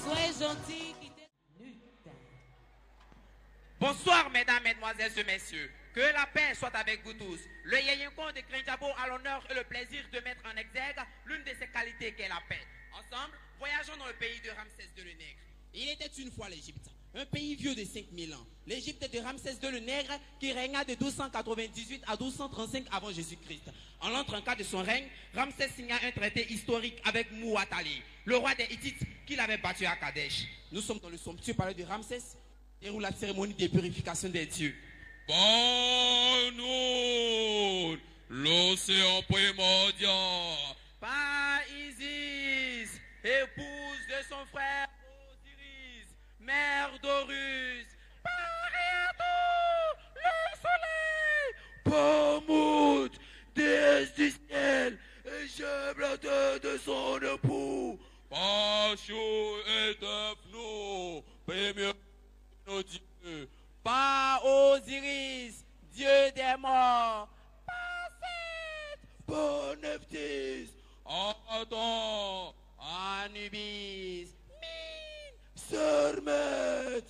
Soyez gentils. Bonsoir, mesdames, mesdemoiselles et messieurs. Que la paix soit avec vous tous. Le Yéyenko de Krenjabo a l'honneur et le plaisir de mettre en exergue l'une de ses qualités qu'est la paix. Ensemble, voyageons dans le pays de Ramsès II le Nègre. Il était une fois l'Égypte, un pays vieux de 5000 ans. L'Égypte de Ramsès II le Nègre qui régna de 1298 à 1235 avant Jésus-Christ. En l'entre-cas de son règne, Ramsès signa un traité historique avec Mouatali, le roi des Hittites qui l'avait battu à Kadesh. Nous sommes dans le somptueux palais de Ramsès, déroule la cérémonie de purification des dieux. Banoun, l'océan primordial. Par Isis, épouse de son frère Osiris, mère d'Horus. Par Héato, le soleil. Pamout, déesse du ciel, et j'aime la tête de son époux. Pachou et Tefno, premier nos dieux. Par Osiris, dieu des morts. Par Seth, Par Nephthys, Adam, Anubis, Sermet,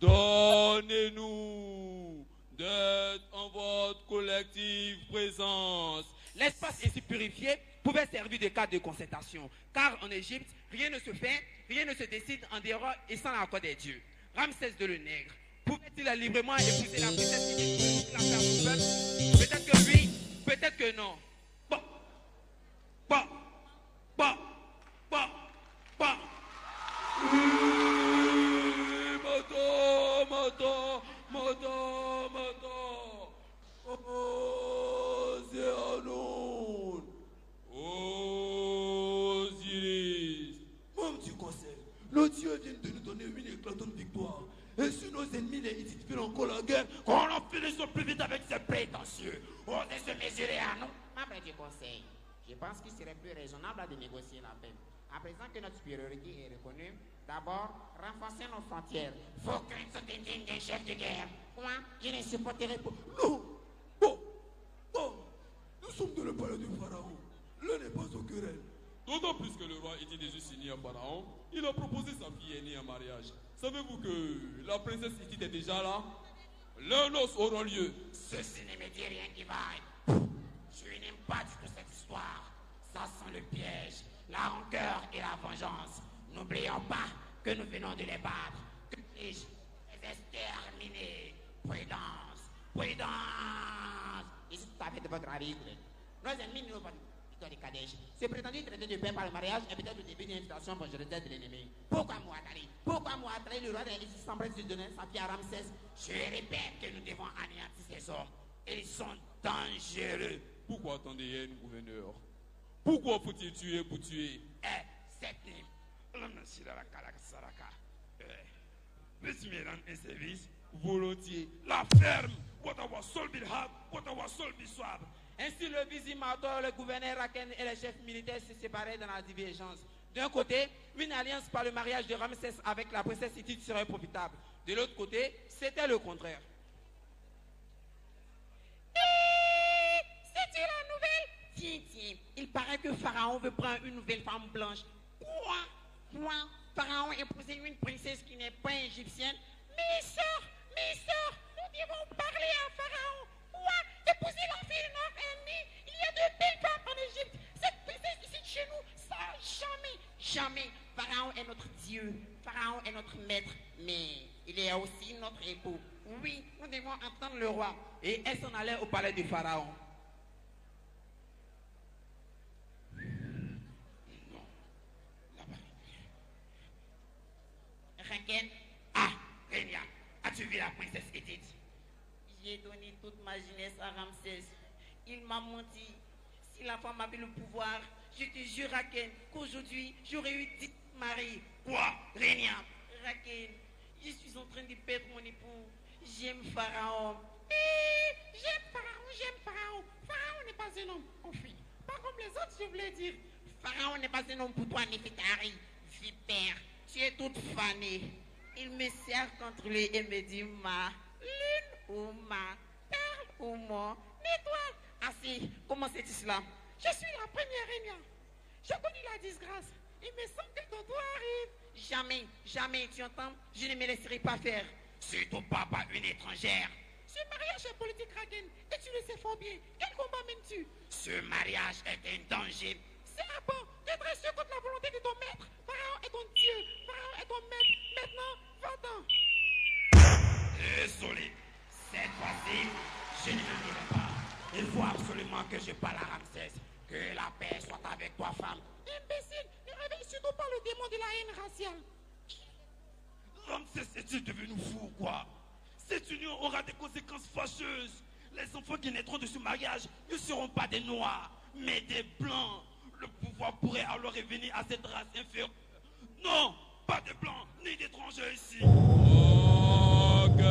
donnez-nous d'être en votre collective présence. L'espace ainsi purifié pouvait servir de cadre de concertation, car en Égypte, rien ne se fait, rien ne se décide en dehors et sans l'accord des dieux. Ramsès II le Nègre pouvait-il librement épouser la princesse Égyptienne pour la faire son peuple? Peut-être que oui, peut-être que non. Bon, bon, bon, bon, bon. Mata. Oh, Zéanoun. Osiris. Mon Dieu conseil, le Dieu vient de nous donner une éclatante victoire. Et si nos ennemis les Hittites firent encore la guerre, qu'on en finisse au plus vite avec ces prétentieux. Osez se mesurer à nous. Membre du conseil, je pense qu'il serait plus raisonnable de négocier la paix. À présent que notre supériorité est reconnue, d'abord, renforcer nos frontières. Vos craintes sont indignes d'un chef de guerre. Moi, je ne supporterai pas. Non. Bon. Nous sommes dans le palais du pharaon. Là n'est pas aux querelles. D'autant plus que le roi était déjà signé à Pharaon, il a proposé sa fille aînée en mariage. Savez-vous que la princesse Hittite est déjà là? Leurs noces auront lieu. Ceci ne me dit rien qui vaille. Je n'aime pas du tout cette histoire. Ça sent le piège, la rancœur et la vengeance. N'oublions pas que nous venons de les battre. Que dis-je? Les exterminer. Prudence. Ici, tout à fait de votre avis. Nos ennemis nous ont de Kadesh. Ce prétendu traité de paix par le mariage est peut-être le début d'une invitation pour jeter de l'ennemi. Pourquoi Mouatali, le roi des Hittites, s'empresse de donner sa fille à Ramsès? Je répète que nous devons anéantir ces hommes. Ils sont dangereux. Pourquoi attendez un gouverneur? Pourquoi faut-il tuer pour tuer? Cette nuit, l'homme n'a la Saraka. Peux-tu me rendre un service? Volontiers. La ferme. What our soul be hard, what our soul be swab. Ainsi, le Vizimator, le gouverneur Raken et les chefs militaires se séparaient dans la divergence. D'un côté, une alliance par le mariage de Ramsès avec la princesse Hittite serait profitable. De l'autre côté, c'était le contraire. C'est-tu la nouvelle? Tiens, il paraît que Pharaon veut prendre une nouvelle femme blanche. Quoi? Pharaon épouser une princesse qui n'est pas égyptienne? Mes soeurs, nous devons parler à Pharaon. Quoi? Épouser la fille de notre ennemi? Il y a de belles femmes en Égypte. Cette princesse ici de chez nous, ça jamais. Pharaon est notre Dieu. Pharaon est notre maître. Mais il est aussi notre époux. Oui, nous devons entendre le roi. Et elle s'en allait au palais du Pharaon. Raken. Renia, as-tu vu la princesse Hittite? J'ai donné toute ma jeunesse à Ramsès. Il m'a menti. Si la femme avait le pouvoir, je te jure, Raken, qu'aujourd'hui, j'aurais eu 10 maris. Quoi? Renia? Raken, je suis en train de perdre mon époux. J'aime Pharaon. J'aime Pharaon. Pharaon n'est pas un homme, enfin. Pas comme les autres, je voulais dire. Pharaon n'est pas un homme pour toi, Néphitari. Vipère, tu es toute fanée. Il me sert contre lui et me dit ma lune ou ma perle ou mon étoile. Ainsi, comment c'est cela? Je suis la première régnante. Je connais la disgrâce il me semble que ton tour arrive. Jamais, jamais, tu entends? Je ne me laisserai pas faire. Surtout pas par une étrangère. Ce mariage est politique, Raken, et tu le sais fort bien. Quel combat mènes-tu? Ce mariage est un danger. C'est un bon d'être reçu contre la volonté de ton maître. Pharaon est ton Dieu, Pharaon est ton maître. Maintenant, va-t'en. Désolé. Cette fois-ci, je ne m'en pas. Il faut absolument que je parle à Ramsès. Que la paix soit avec toi, femme. Imbécile, ne réveille surtout pas le démon de la haine raciale. Ramsès, es-tu devenu fou ou quoi? Cette union aura des conséquences fâcheuses. Les enfants qui naîtront de ce mariage ne seront pas des noirs, mais des blancs. Le pouvoir pourrait alors revenir à cette race inférieure. Non, pas de blancs ni d'étrangers ici. Ok.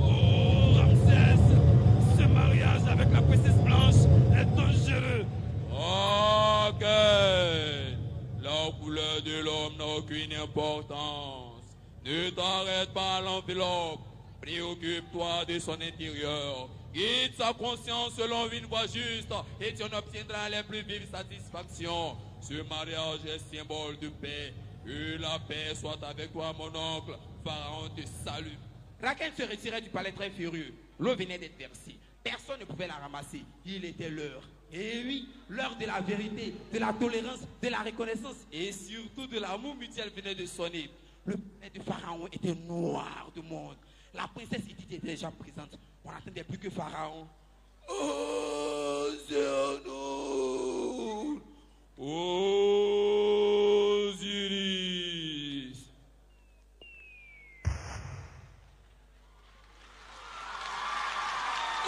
Oh, Ramsès, ce mariage avec la princesse blanche est dangereux. Ok. La couleur de l'homme n'a aucune importance. Ne t'arrête pas à l'enveloppe. Préoccupe-toi de son intérieur. Guide sa conscience selon une voie juste et tu en obtiendras les plus vives satisfactions. Ce mariage est symbole de paix. Que la paix soit avec toi, mon oncle. Pharaon te salue. Raken se retirait du palais très furieux. L'eau venait d'être versée. Personne ne pouvait la ramasser. Il était l'heure. Et oui, l'heure de la vérité, de la tolérance, de la reconnaissance et surtout de l'amour mutuel venait de sonner. Le palais de Pharaon était noir de monde. La princesse Edith était déjà présente. On n'attendait plus que Pharaon. Zéanoun. Osiris.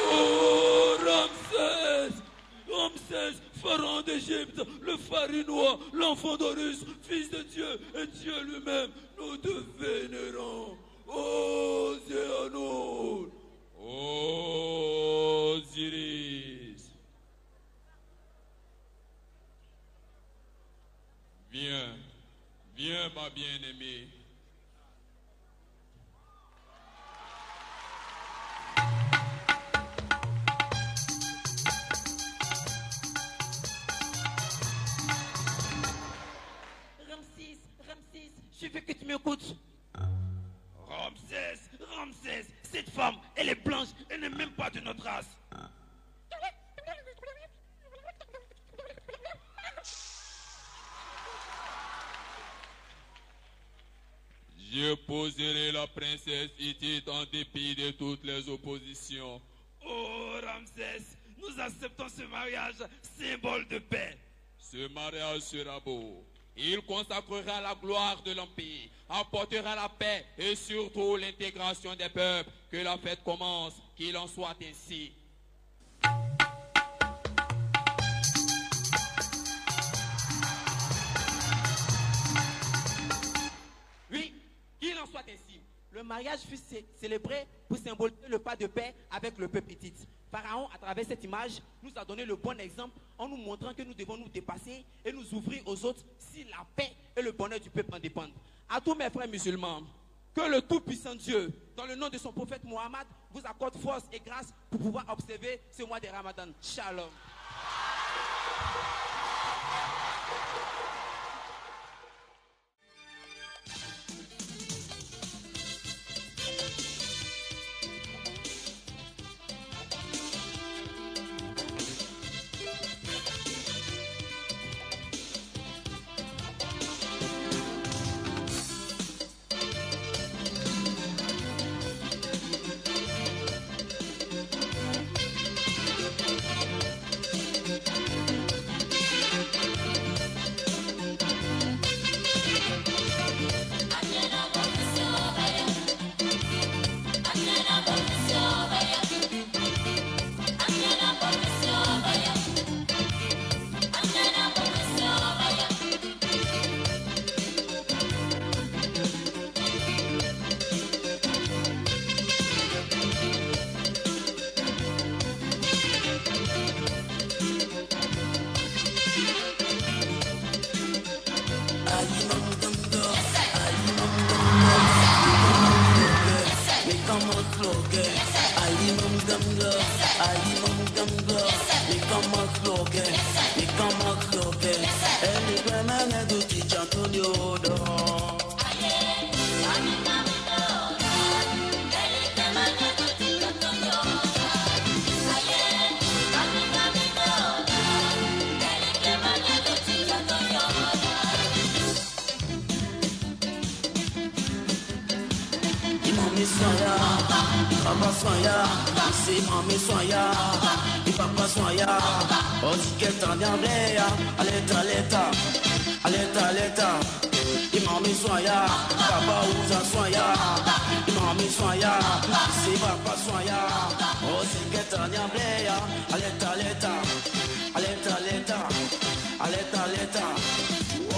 Oh, Ramsès! Ramsès, pharaon d'Égypte, le Pharinois, l'enfant d'Horus, fils de Dieu et Dieu lui-même, nous te vénérons. Oh, Zéanoun! Osiris. Viens, viens ma bien-aimée. Ramsès, je veux que tu m'écoutes. Ramsès, cette femme, elle est blanche, elle n'est même pas de notre race. Je poserai la princesse Hittite en dépit de toutes les oppositions. Oh, Ramsès, nous acceptons ce mariage, symbole de paix. Ce mariage sera beau. Il consacrera la gloire de l'Empire, apportera la paix et surtout l'intégration des peuples. Que la fête commence, qu'il en soit ainsi. Oui, qu'il en soit ainsi. Le mariage fut célébré pour symboliser le pas de paix avec le peuple hittite. Pharaon, à travers cette image, nous a donné le bon exemple en nous montrant que nous devons nous dépasser et nous ouvrir aux autres si la paix et le bonheur du peuple en dépendent. À tous mes frères musulmans, que le Tout-Puissant Dieu, dans le nom de son prophète Mohammed, vous accorde force et grâce pour pouvoir observer ce mois de Ramadan. Shalom. Papa soya, c'est maman soya, et papa soya, on dit qu'elle t'en vient, aleta, et maman soya, papa ouza soya, et maman soya, c'est papa soya, on dit qu'elle t'en vient, aleta, wow.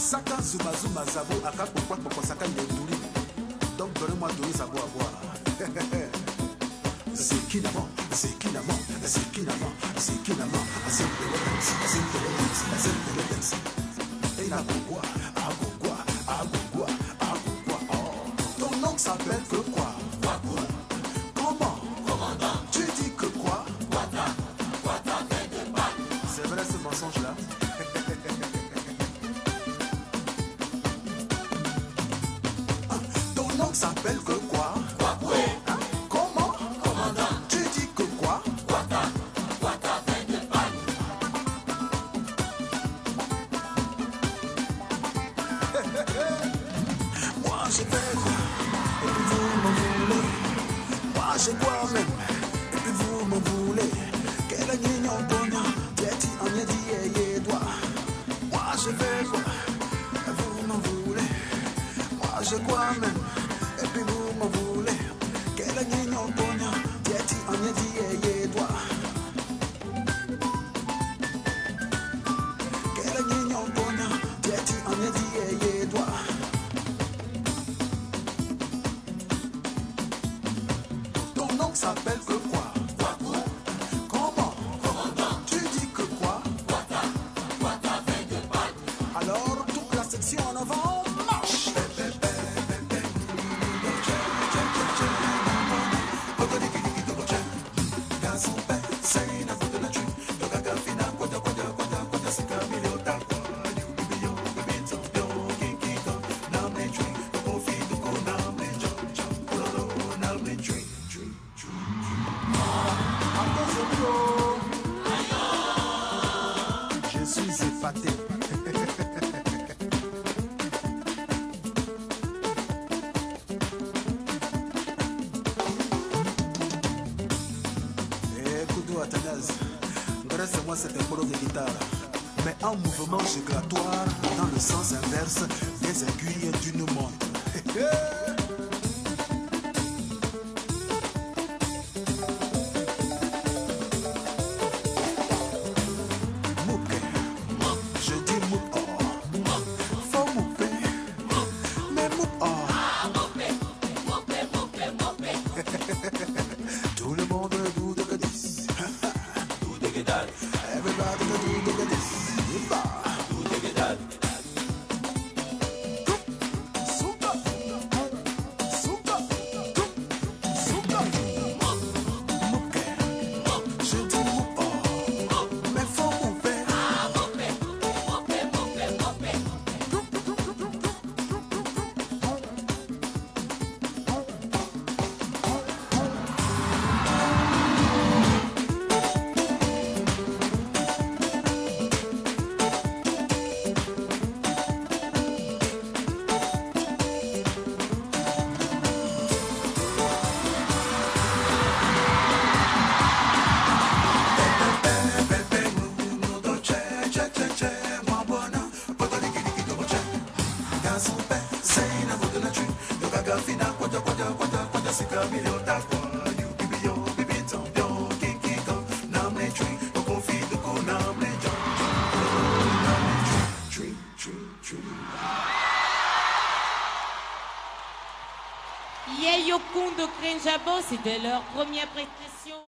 Saka zuma zuma zabo akapo kwa kwa saka nduri. Donc donnez-moi donner zabo à boire. Zikinaman, zikinaman, zikinaman, zikinaman, zikinaman, zikinaman, zikinaman. Seina Gogwa, Agogwa, Agogwa, Agogwa. Oh, ton nom s'appelle que quoi? Comment? Commandant. Tu dis que quoi? Quata fait de balle. C'est vrai ce mensonge-là? Ton nom s'appelle que quoi? Comment? Commandant. Tu dis que quoi? Quata fait de balle. Moi j'ai fait quoi? Et puis vous m'en voulez. Moi j'ai quoi même? Et puis vous m'en voulez. Quel agneau pognon? Tieti en y'a dit et doigt. Moi j'ai fait quoi? Et vous m'en voulez. Moi j'ai quoi même? Et puis vous m'en voulez. Quel agneau pognon? Tieti en y'a dit et doigt. Quel agneau pognon? Tieti en y'a dit et doigt. Ton nom s'appelle que quoi? Comment? Commandant. Tu dis que quoi? Quata fait de balle. Alors toute la section en avant marche. Je suis épaté. Écoute-moi, Athanase. Dresse-moi cet impro de guitare. Mais en mouvement giculatoire dans le sens inverse des aiguilles d'une montre. Mouke, je dis mouke or. Faut mouper, mais mouke or. Tout le monde do the gadis. Do the gadal. Everybody do the gadis. Do the gadal. Souka, souka, souka. Mouke, je dis mouke or. Mais faut mouper. Yeyokun de Krenjabo, c'était leur première prestation.